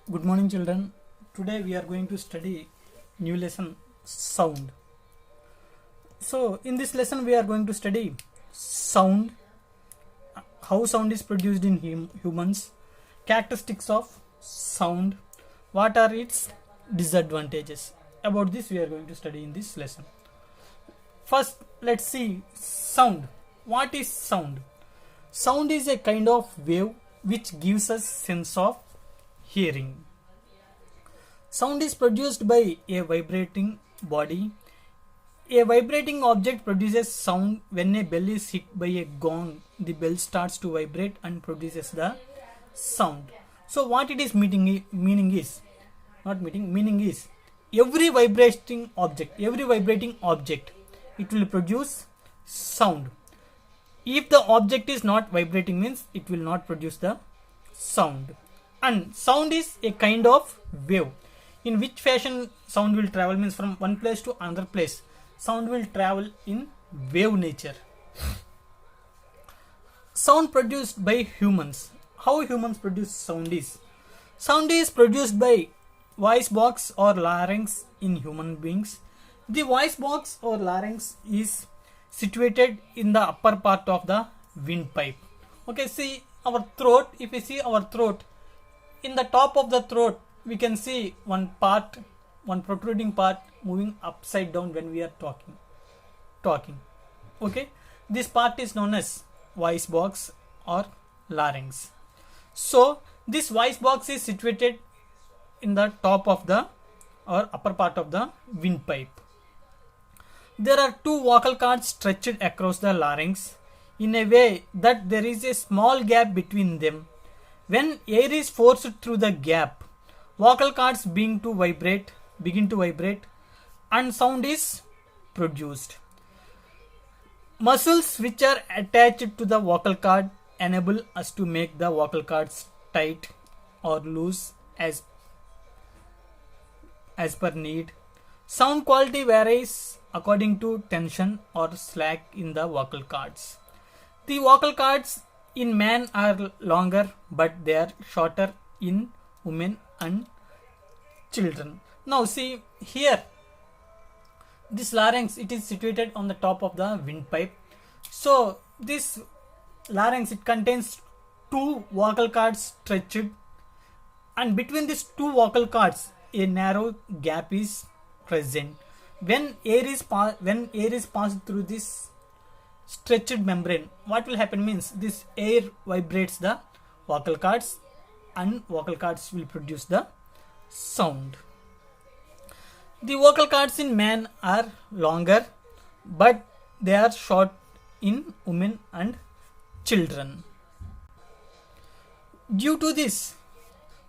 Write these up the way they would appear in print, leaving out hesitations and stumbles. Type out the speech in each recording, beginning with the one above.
Good morning, children. Today we are going to study new lesson sound. So in this lesson we are going to study sound, how sound is produced in humans, characteristics of sound, what are its disadvantages. About this we are going to study in this lesson. First, let's see sound. What is sound? Sound is a kind of wave which gives us sense of hearing. Sound is produced by a vibrating body. A vibrating object produces sound. When a bell is hit by a gong, the bell starts to vibrate and produces the sound. So what it is meaning is every vibrating object, it will produce sound. If the object is not vibrating, means it will not produce the sound. And sound is a kind of wave. In which fashion sound will travel, means from one place to another place. Sound will travel in wave nature. Sound produced by humans. How humans produce sound is? Sound is produced by voice box or larynx in human beings. The voice box or larynx is situated in the upper part of the windpipe. Okay, see our throat. If we see our throat, in the top of the throat we can see one protruding part moving upside down when we are talking. Okay, this part is known as voice box or larynx. So this voice box is situated in the top of the or upper part of the windpipe. There are two vocal cords stretched across the larynx in a way that there is a small gap between them. When air is forced through the gap, vocal cords begin to vibrate and sound is produced. Muscles which are attached to the vocal cord enable us to make the vocal cords tight or loose as per need. Sound quality varies according to tension or slack in the vocal cords. The vocal cords in man are longer, but they are shorter in women and children. Now see here, this larynx, it is situated on the top of the windpipe. So this larynx, it contains two vocal cords stretched, and between these two vocal cords a narrow gap is present. When air is passed through this stretched membrane, what will happen means this air vibrates the vocal cords and vocal cords will produce the sound. The vocal cords in man are longer, but they are short in women and children. Due to this,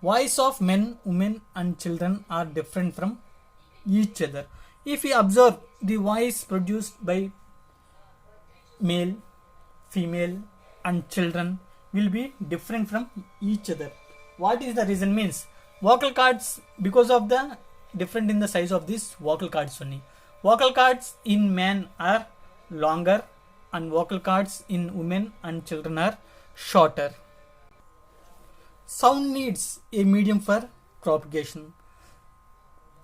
voice of men, women and children are different from each other. If we observe, the voice produced by male, female and children will be different from each other. What is the reason means? Vocal cords, because of the different in the size of these vocal cords only. Vocal cords in man are longer and vocal cords in women and children are shorter. Sound needs a medium for propagation.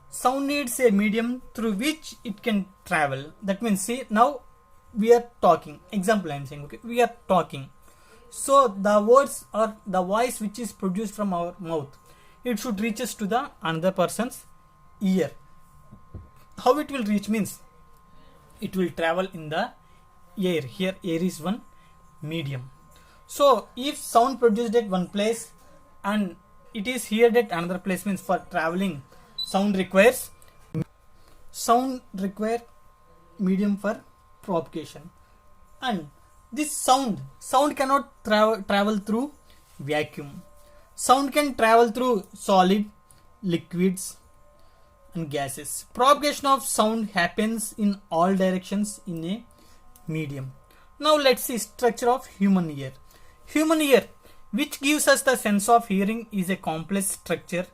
Sound needs a medium through which it can travel. That means, see, now we are talking. Example I am saying, okay, we are talking. So the words or the voice which is produced from our mouth, it should reach us to the another person's ear. How it will reach means, it will travel in the air. Here air is one medium. So if sound produced at one place and it is heard at another place, means for traveling sound require medium for propagation. And this sound cannot travel through vacuum. Sound can travel through solid, liquids and gases. Propagation of sound happens in all directions in a medium. Now let's see structure of human ear. Human ear, which gives us the sense of hearing, is a complex structure.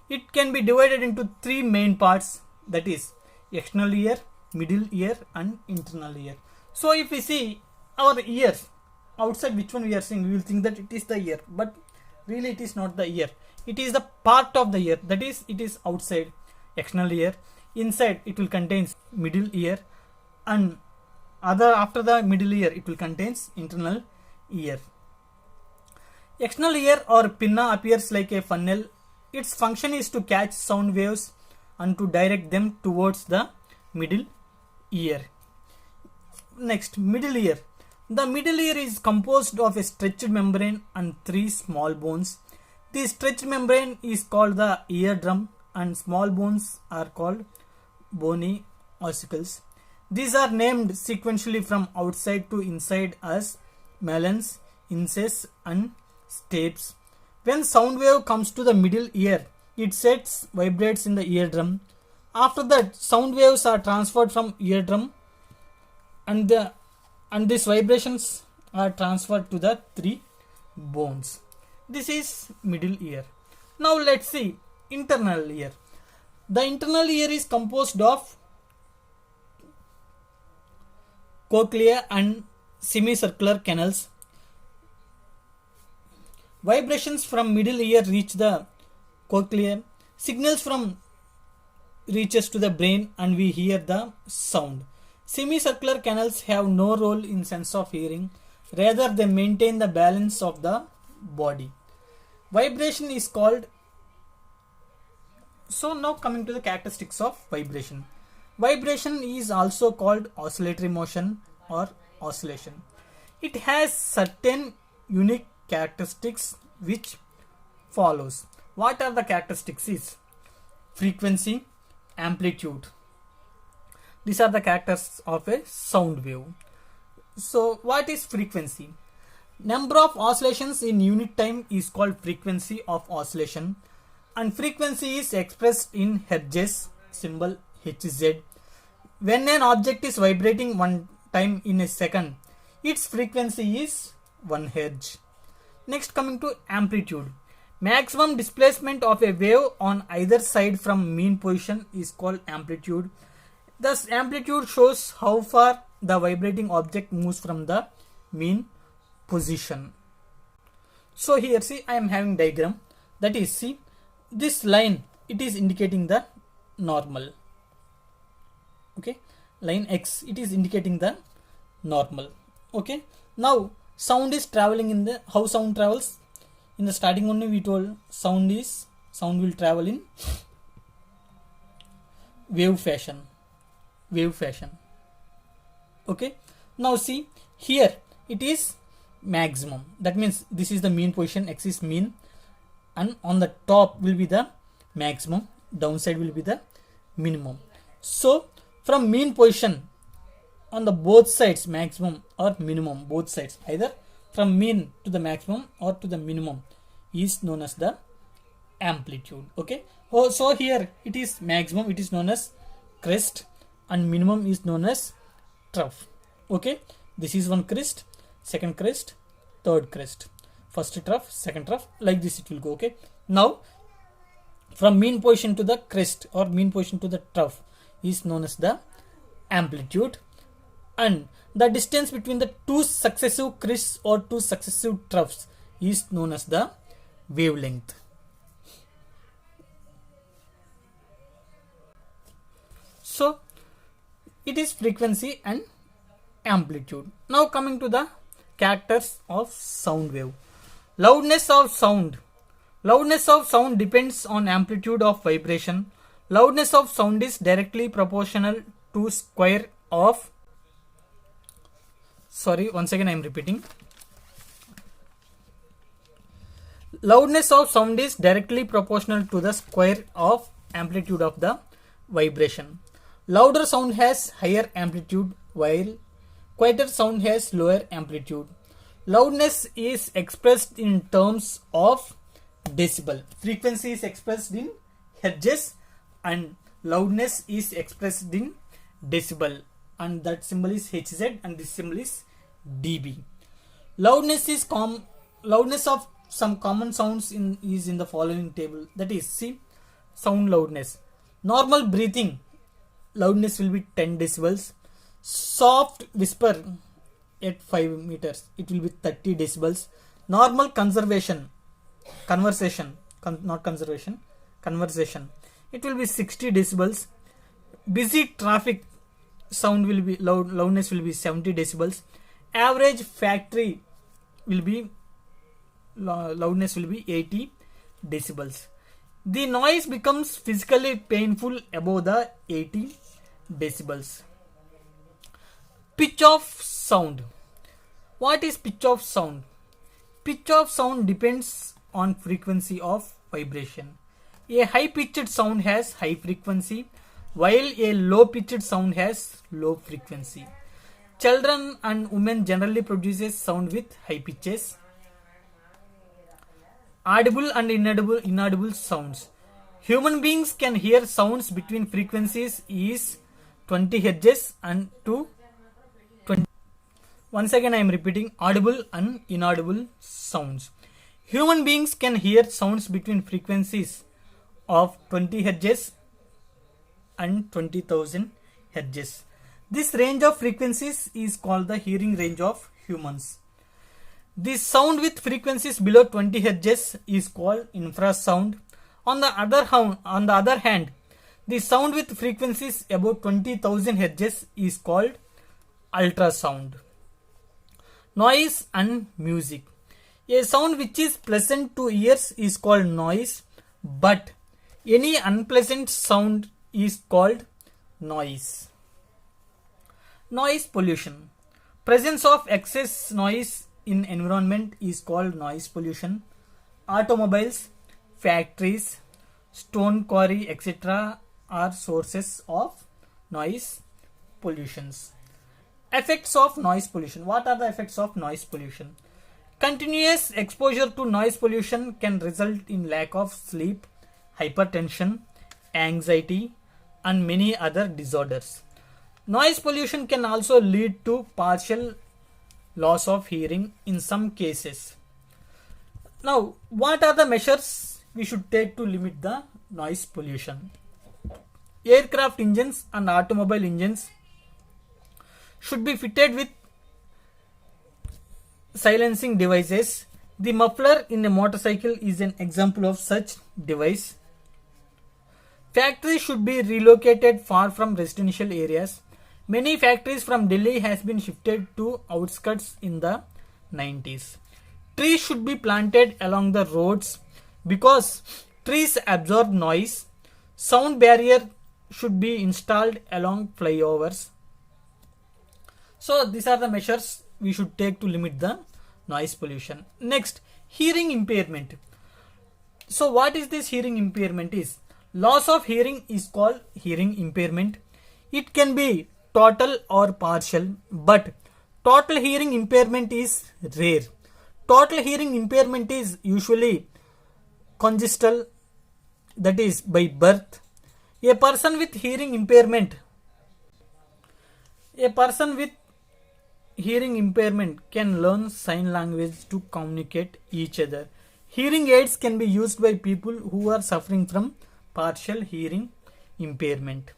It can be divided into three main parts, that is external ear, middle ear and internal ear. So if we see our ears outside, which one we are seeing, we will think that it is the ear, but Really, it is not the ear. It is the part of the ear. That is, it is outside, external ear. Inside, it will contain middle ear, and after the middle ear, it will contains internal ear. External ear or pinna appears like a funnel. Its function is to catch sound waves and to direct them towards the middle ear. Next, middle ear. The middle ear is composed of a stretched membrane and 3 small bones. The stretched membrane is called the eardrum and small bones are called bony ossicles. These are named sequentially from outside to inside as melons, incus and stapes. When sound wave comes to the middle ear, it vibrates in the eardrum. After that, sound waves are transferred from eardrum and these vibrations are transferred to the 3 bones. This is middle ear. Now let's see internal ear. The internal ear is composed of cochlea and semicircular canals. Vibrations from middle ear reach the cochlea. Signals from reaches to the brain and we hear the sound. Semicircular canals have no role in sense of hearing. Rather, they maintain the balance of the body. Vibration is called. So now coming to the characteristics of vibration. Vibration is also called oscillatory motion or oscillation. It has certain unique characteristics which follows. What are the characteristics is frequency, amplitude. These are the characters of a sound wave. So what is frequency? Number of oscillations in unit time is called frequency of oscillation, and frequency is expressed in hertz, symbol Hz. When an object is vibrating one time in a second, its frequency is 1 Hz. Next, coming to amplitude. Maximum displacement of a wave on either side from mean position is called amplitude. Thus, amplitude shows how far the vibrating object moves from the mean position. So here see, I am having diagram. That is, see, this line, it is indicating the normal. Okay, line X, it is indicating the normal. Okay, now sound is traveling in the, how sound travels? In the starting only we told sound will travel in wave fashion. Okay, now see here it is maximum. That means this is the mean position, X is mean, and on the top will be the maximum, downside will be the minimum. So from mean position on the both sides, maximum or minimum, both sides, either from mean to the maximum or to the minimum, is known as the amplitude. Okay, so here it is maximum, it is known as crest, and minimum is known as trough. Okay, this is one crest, second crest, third crest, first trough, second trough, like this it will go. Okay, now from mean position to the crest or mean position to the trough is known as the amplitude, and the distance between the two successive crests or two successive troughs is known as the wavelength. So it is frequency and amplitude. Now coming to the characters of sound wave. Loudness of sound. Loudness of sound depends on amplitude of vibration. Loudness of sound is directly proportional to square of, once again I am repeating. Loudness of sound is directly proportional to the square of amplitude of the vibration. Louder sound has higher amplitude while quieter sound has lower amplitude. Loudness is expressed in terms of decibel. Frequency is expressed in hertz and loudness is expressed in decibel, and that symbol is Hz and this symbol is dB. Loudness is loudness of some common sounds is in the following table. That is, see, sound loudness. Normal breathing loudness will be 10 decibels. Soft whisper at 5 meters, it will be 30 decibels. Normal conservation conversation, not conservation, conversation, it will be 60 decibels. Busy traffic sound will be loudness will be 70 decibels. Average factory will be loudness will be 80 decibels. The noise becomes physically painful above the 80 decibels. Pitch of sound. What is pitch of sound? Pitch of sound depends on frequency of vibration. A high pitched sound has high frequency, while a low pitched sound has low frequency. Children and women generally produces sound with high pitches. Audible and inaudible sounds. Human beings can hear sounds between frequencies is 20 Hz and to 20. Once again I am repeating, audible and inaudible sounds. Human beings can hear sounds between frequencies of 20 Hz and 20,000 Hz. This range of frequencies is called the hearing range of humans. The sound with frequencies below 20 Hz is called infrasound. On the other hand, the sound with frequencies above 20,000 Hz is called ultrasound. Noise and music. A sound which is pleasant to ears is called noise, but any unpleasant sound is called noise. Noise pollution. Presence of excess noise in environment is called noise pollution. Automobiles, factories, stone quarry, etc. are sources of noise pollutions. Effects of noise pollution. What are the effects of noise pollution? Continuous exposure to noise pollution can result in lack of sleep, hypertension, anxiety, and many other disorders. Noise pollution can also lead to partial loss of hearing in some cases. Now, what are the measures we should take to limit the noise pollution? Aircraft engines and automobile engines should be fitted with silencing devices. The muffler in a motorcycle is an example of such device. Factories should be relocated far from residential areas. Many factories from Delhi has been shifted to outskirts in the 90s. Trees should be planted along the roads because trees absorb noise. Sound barrier should be installed along flyovers. So these are the measures we should take to limit the noise pollution. Next, hearing impairment. So what is this hearing impairment is? Loss of hearing is called hearing impairment. It can be total or partial, but total hearing impairment is rare. Total hearing impairment is usually congenital, that is by birth. A person with hearing impairment can learn sign language to communicate each other. Hearing aids can be used by people who are suffering from partial hearing impairment.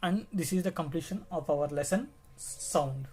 And this is the completion of our lesson, sound.